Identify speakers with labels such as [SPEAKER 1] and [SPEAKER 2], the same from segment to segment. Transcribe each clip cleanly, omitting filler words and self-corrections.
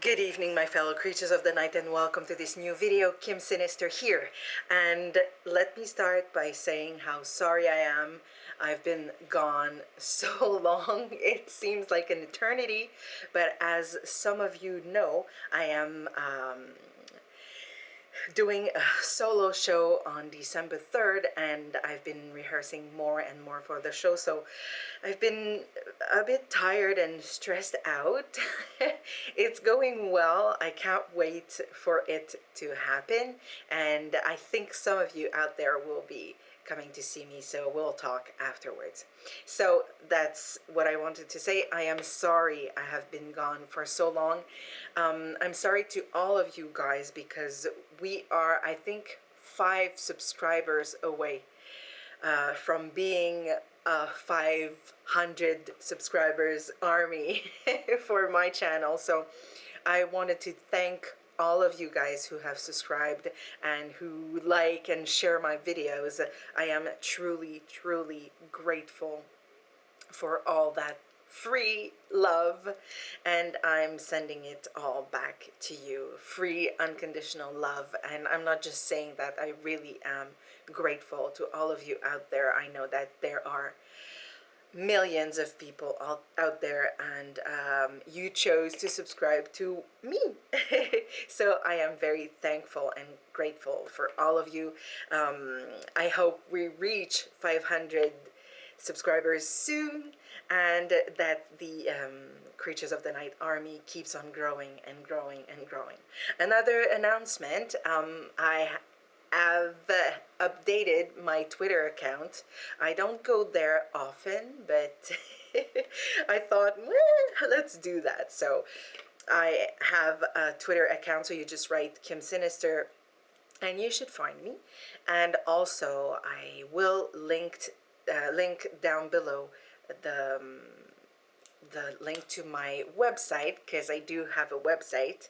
[SPEAKER 1] Good evening, my fellow creatures of the night, and welcome to this new video. Kim Sinister here. And let me start by saying how sorry I am. I've been gone so long. It seems like an eternity. But as some of you know, I am doing a solo show on December 3rd, and I've been rehearsing more and more for the show, so I've been a bit tired and stressed out. It's going well. I can't wait for it to happen, and I think some of you out there will be coming to see me, so we'll talk afterwards. So that's what I wanted to say. I am sorry I have been gone for so long. I'm sorry to all of you guys because we are, I think, 5 subscribers away from being a 500 subscribers army for my channel. So I wanted to thank all of you guys who have subscribed and who like and share my videos. I am truly, truly grateful for all that free love, and I'm sending it all back to you. Free, unconditional love. And I'm not just saying that, I really am grateful to all of you out there. I know that there are millions of people out there, and you chose to subscribe to me. So I am very thankful and grateful for all of you. I hope we reach 500 subscribers soon, and that the Creatures of the Night army keeps on growing and growing and growing. Another announcement, I have updated my Twitter account. I don't go there often, but I thought, let's do that. So I have a Twitter account, so you just write Kim Sinister and you should find me. And also I will link down below the link to my website, because I do have a website.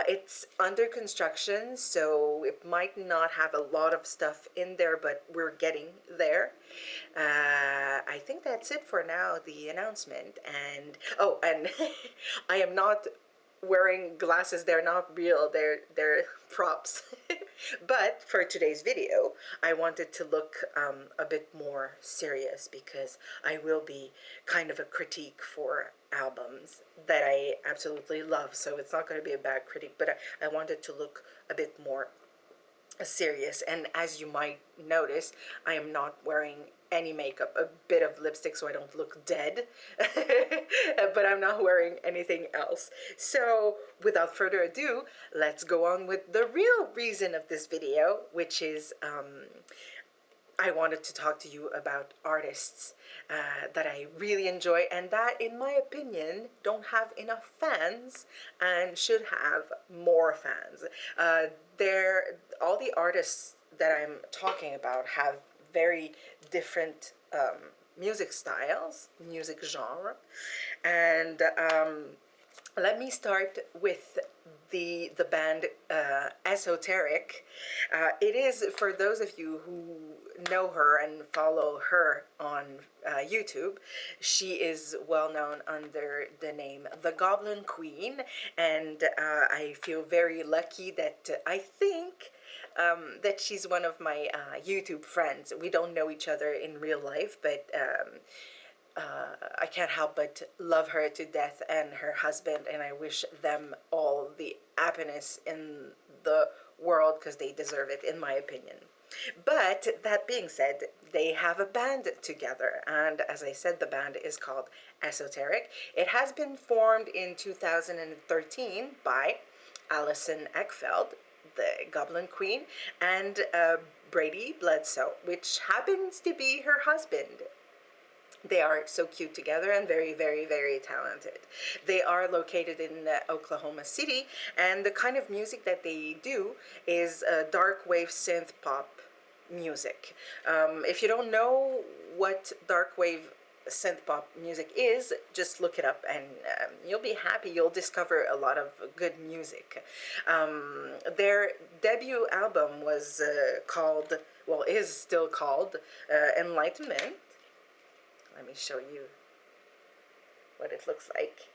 [SPEAKER 1] It's under construction, so it might not have a lot of stuff in there, but we're getting there. I think that's it for now, the announcement. And oh, and I am not wearing glasses. They're not real, they're props. But for today's video I wanted to look a bit more serious, because I will be kind of a critique for albums that I absolutely love, so it's not going to be a bad critique, but I wanted to look a bit more serious. And as you might notice, I am not wearing any makeup, a bit of lipstick so I don't look dead, but I'm not wearing anything else. So without further ado, let's go on with the real reason of this video, which is I wanted to talk to you about artists that I really enjoy, and that, in my opinion, don't have enough fans and should have more fans. All the artists that I'm talking about have very different music styles, music genre, and let me start with the band Esoteric. It is, for those of you who know her and follow her on YouTube, she is well known under the name The Goblin Queen, and I feel very lucky that I think that she's one of my YouTube friends. We don't know each other in real life, but I can't help but love her to death, and her husband, and I wish them all the happiness in the world, because they deserve it, in my opinion. But that being said, they have a band together, and as I said, the band is called Esoteric. It has been formed in 2013 by Alison Eckfeld, the Goblin Queen, and Brady Bledsoe, which happens to be her husband. They are so cute together and very, very, very talented. They are located in Oklahoma City, and the kind of music that they do is dark wave synth pop music. If you don't know what dark wave synth pop music is, just look it up, and you'll be happy. You'll discover a lot of good music. Their debut album was called, well, is still called Enlightenment. Let me show you what it looks like.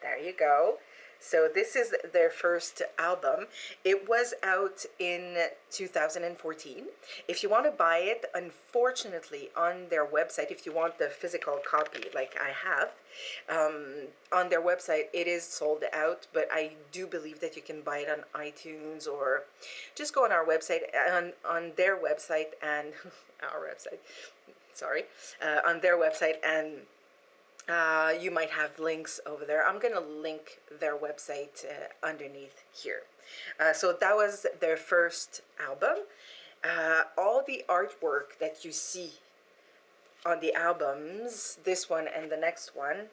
[SPEAKER 1] There you go. So this is their first album. It was out in 2014. If you want to buy it, unfortunately, on their website, if you want the physical copy like I have, on their website, it is sold out. But I do believe that you can buy it on iTunes, or just go on our website, on their website and our website. Sorry, on their website, and you might have links over there. I'm gonna link their website underneath here. So that was their first album. All the artwork that you see on the albums, this one and the next one,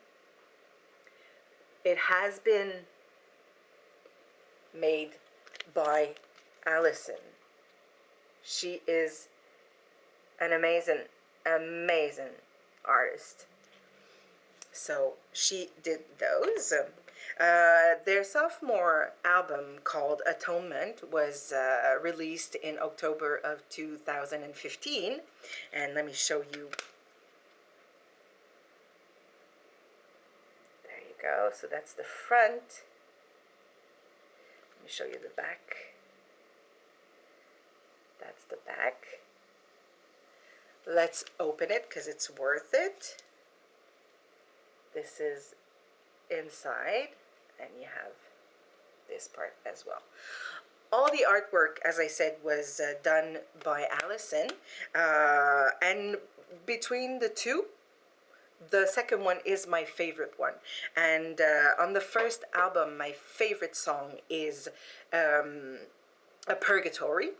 [SPEAKER 1] it has been made by Allison. She is an amazing, amazing artist. So she did those. Their sophomore album called Atonement was released in October of 2015. And let me show you. There you go. So that's the front. Let me show you the back. That's the back. Let's open it because it's worth it. This is inside, and you have this part as well. All the artwork, as I said, was done by Allison, and between the two, the second one is my favorite one. And on the first album, my favorite song is A Purgatory.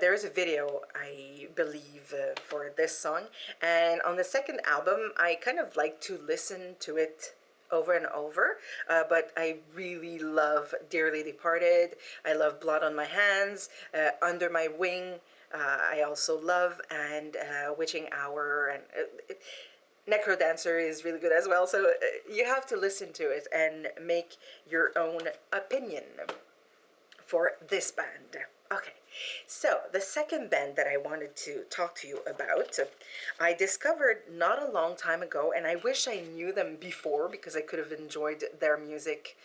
[SPEAKER 1] There is a video, I believe, for this song. And on the second album, I kind of like to listen to it over and over. But I really love Dearly Departed. I love Blood on My Hands, Under My Wing. I also love, and Witching Hour, and Necrodancer is really good as well. So you have to listen to it and make your own opinion for this band. Okay, so the second band that I wanted to talk to you about, I discovered not a long time ago, and I wish I knew them before because I could have enjoyed their music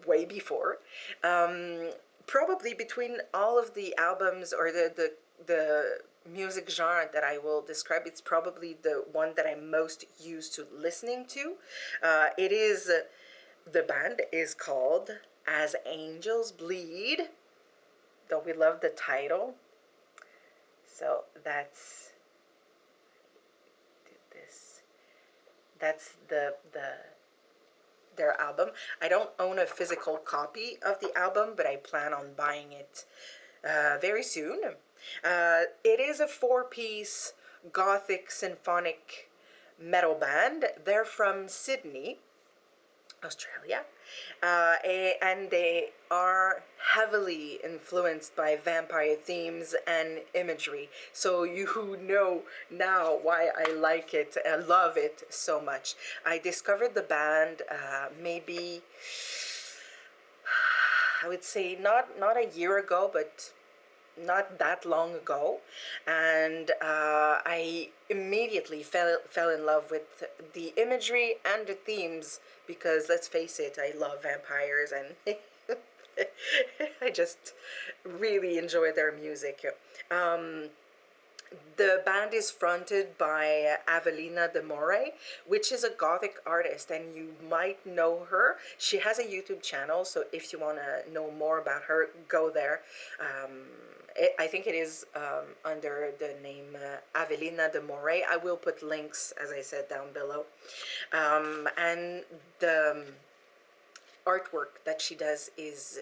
[SPEAKER 1] way before. Probably between all of the albums, or the music genre that I will describe, it's probably the one that I'm most used to listening to. It is, the band is called As Angels Bleed, though we love the title. So that's this. That's their album. I don't own a physical copy of the album, but I plan on buying it very soon. It is a four-piece gothic symphonic metal band. They're from Sydney, Australia, and they are heavily influenced by vampire themes and imagery. So you know now why I like it, I love it so much. I discovered the band maybe, I would say not a year ago, but not that long ago, and I immediately fell in love with the imagery and the themes, because let's face it, I love vampires, and I just really enjoy their music. The band is fronted by Avelina de More, which is a gothic artist, and you might know her. She has a YouTube channel, so if you want to know more about her, go there. I think it is under the name Avelina de More. I will put links, as I said, down below. And the artwork that she does is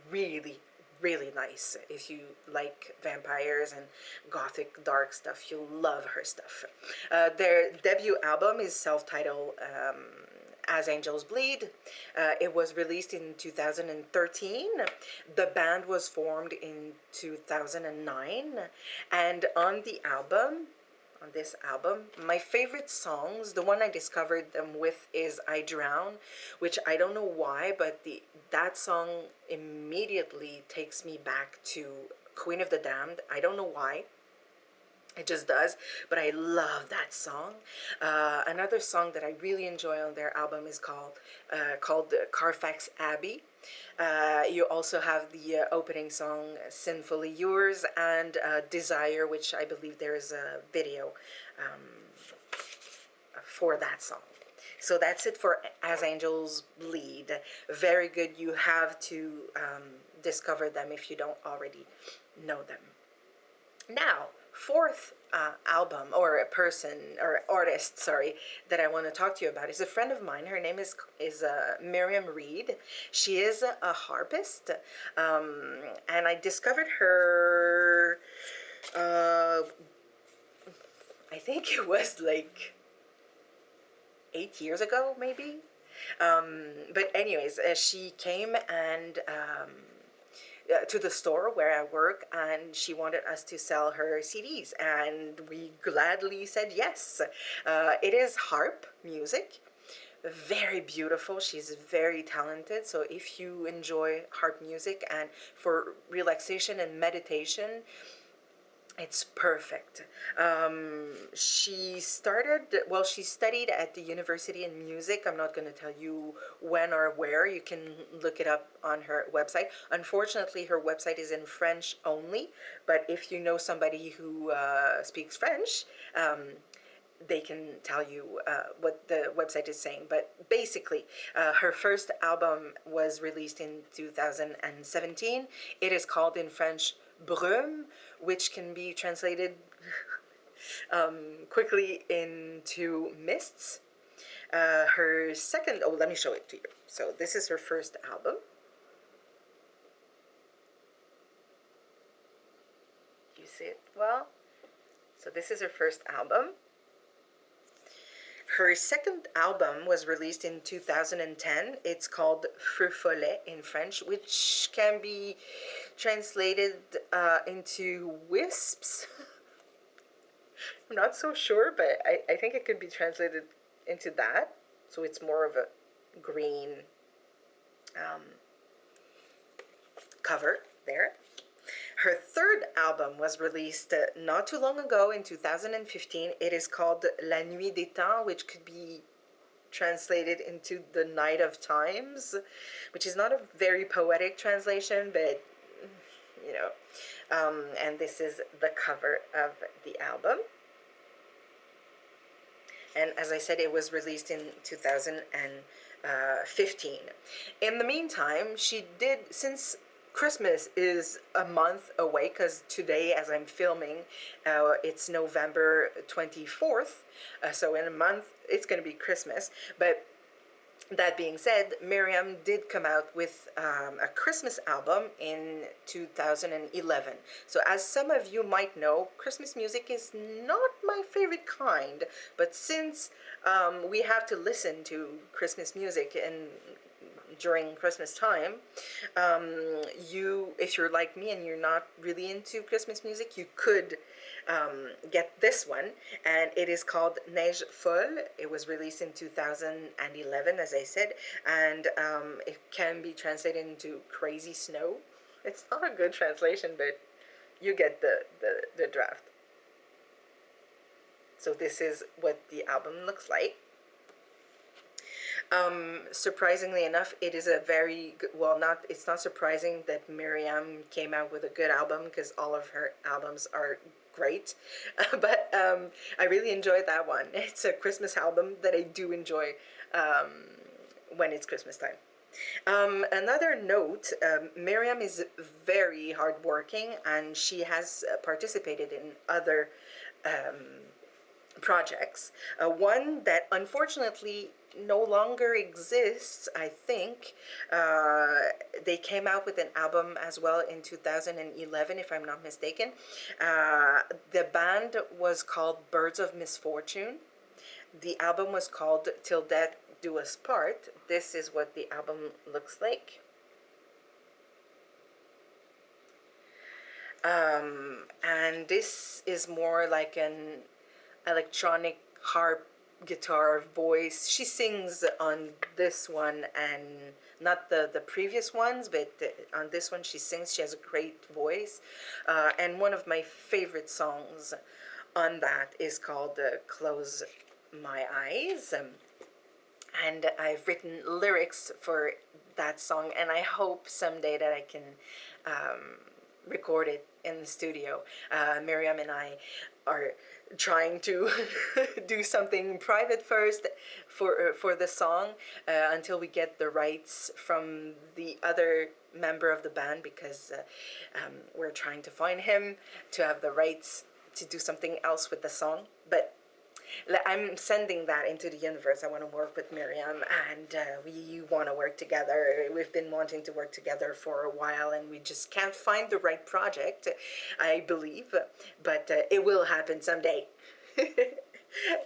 [SPEAKER 1] really, really nice. If you like vampires and gothic dark stuff, you'll love her stuff. Their debut album is self-titled As Angels Bleed. It was released in 2013. The band was formed in 2009, and on this album, my favorite songs, the one I discovered them with, is I Drown, which I don't know why, but that song immediately takes me back to Queen of the Damned. I don't know why. It just does. But I love that song. Another song that I really enjoy on their album is called Carfax Abbey. You also have the opening song "Sinfully Yours" and "Desire," which I believe there is a video for that song. So that's it for As Angels Bleed. Very good. You have to discover them if you don't already know them. Now, fourth album or a person or artist, sorry, that I want to talk to you about is a friend of mine. Her name is Miriam Reed. She is a harpist, and I discovered her. Uh, I think it was like 8 years ago, maybe. But anyways, she came and to the store where I work, and she wanted us to sell her CDs, and we gladly said yes. It is harp music, very beautiful. She's very talented. So if you enjoy harp music and for relaxation and meditation, it's perfect. She studied at the University in Music. I'm not going to tell you when or where. You can look it up on her website. Unfortunately, her website is in French only, but if you know somebody who speaks French, they can tell you what the website is saying. But basically, her first album was released in 2017. It is called in French Brume, which can be translated quickly into Mists. Her second, oh, let me show it to you. So this is her first album. You see it well? So this is her first album. Her second album was released in 2010. It's called Feu Follet in French, which can be translated into Wisps. I'm not so sure, but I think it could be translated into that. So it's more of a green cover there. Her third album was released not too long ago in 2015. It is called La Nuit des Temps, which could be translated into The Night of Times, which is not a very poetic translation, but you know. And this is the cover of the album. And as I said, it was released in 2015. In the meantime, she did, since Christmas is a month away, because today, as I'm filming, it's November 24th. So in a month, it's going to be Christmas. But that being said, Miriam did come out with a Christmas album in 2011. So, as some of you might know, Christmas music is not my favorite kind. But since we have to listen to Christmas music and during Christmas time, if you're like me and you're not really into Christmas music, you could get this one, and it is called Neige Folle. It was released in 2011, as I said, and it can be translated into Crazy Snow. It's not a good translation, but you get the draft. So this is what the album looks like. Surprisingly enough, it is a very good, well, not, it's not surprising that Miriam came out with a good album because all of her albums are great. But I really enjoyed that one. It's a Christmas album that I do enjoy when it's Christmas time. Another note, Miriam is very hardworking and she has participated in other projects. One that unfortunately no longer exists, I think. They came out with an album as well in 2011, if I'm not mistaken. The band was called Birds of Misfortune. The album was called Till Death Do Us Part. This is what the album looks like. And this is more like an electronic harp guitar voice. She sings on this one and not the previous ones, but on this one she sings. She has a great voice. And one of my favorite songs on that is called Close My Eyes. And I've written lyrics for that song, and I hope someday that I can record it in the studio. Miriam and I are trying to do something private first for the song until we get the rights from the other member of the band, because we're trying to find him to have the rights to do something else with the song. But I'm sending that into the universe. I want to work with Miriam, and we want to work together. We've been wanting to work together for a while, and we just can't find the right project, I believe. But it will happen someday.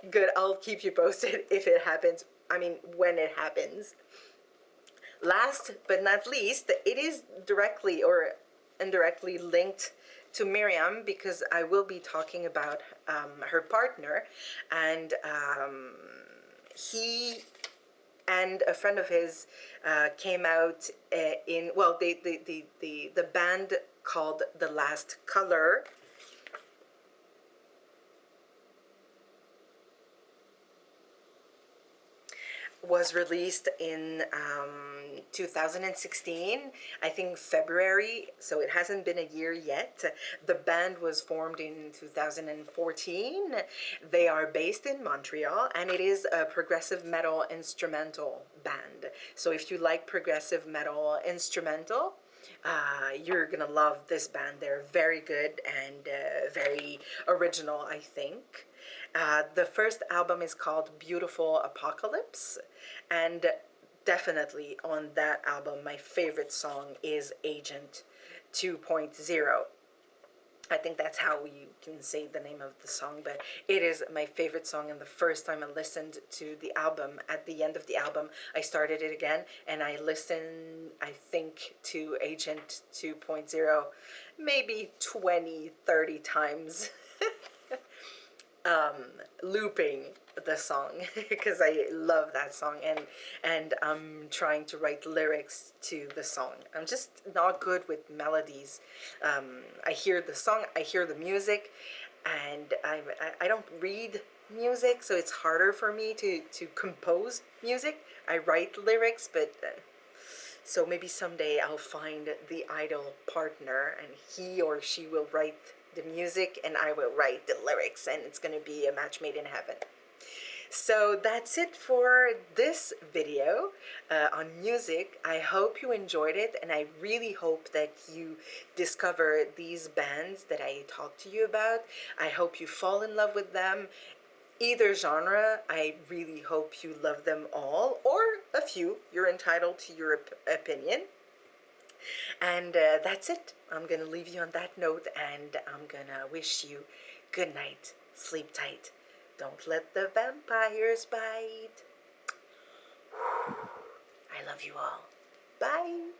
[SPEAKER 1] Good. I'll keep you posted if it happens. I mean, when it happens. Last but not least, it is directly or indirectly linked to Miriam, because I will be talking about her partner, and he and a friend of his came out in, well, the band called The Last Color was released in 2016, I think February, so it hasn't been a year yet. The band was formed in 2014. They are based in Montreal, and it is a progressive metal instrumental band. So if you like progressive metal instrumental, you're gonna love this band. They're very good and very original, I think. The first album is called Beautiful Apocalypse, and definitely on that album, my favorite song is Agent 2.0. I think that's how you can say the name of the song, but it is my favorite song. And the first time I listened to the album, at the end of the album, I started it again and I listened, I think, to Agent 2.0 maybe 20, 30 times. Looping the song because I love that song, and I'm trying to write lyrics to the song. I'm just not good with melodies. I hear the song, I hear the music, and I don't read music, so it's harder for me to compose music. I write lyrics, but so maybe someday I'll find the ideal partner, and he or she will write the music and I will write the lyrics, and it's going to be a match made in heaven. So that's it for this video on music. I hope you enjoyed it, and I really hope that you discover these bands that I talked to you about. I hope you fall in love with them. Either genre, I really hope you love them all, or a few. You're entitled to your opinion. And that's it. I'm going to leave you on that note, and I'm going to wish you good night. Sleep tight. Don't let the vampires bite. I love you all. Bye.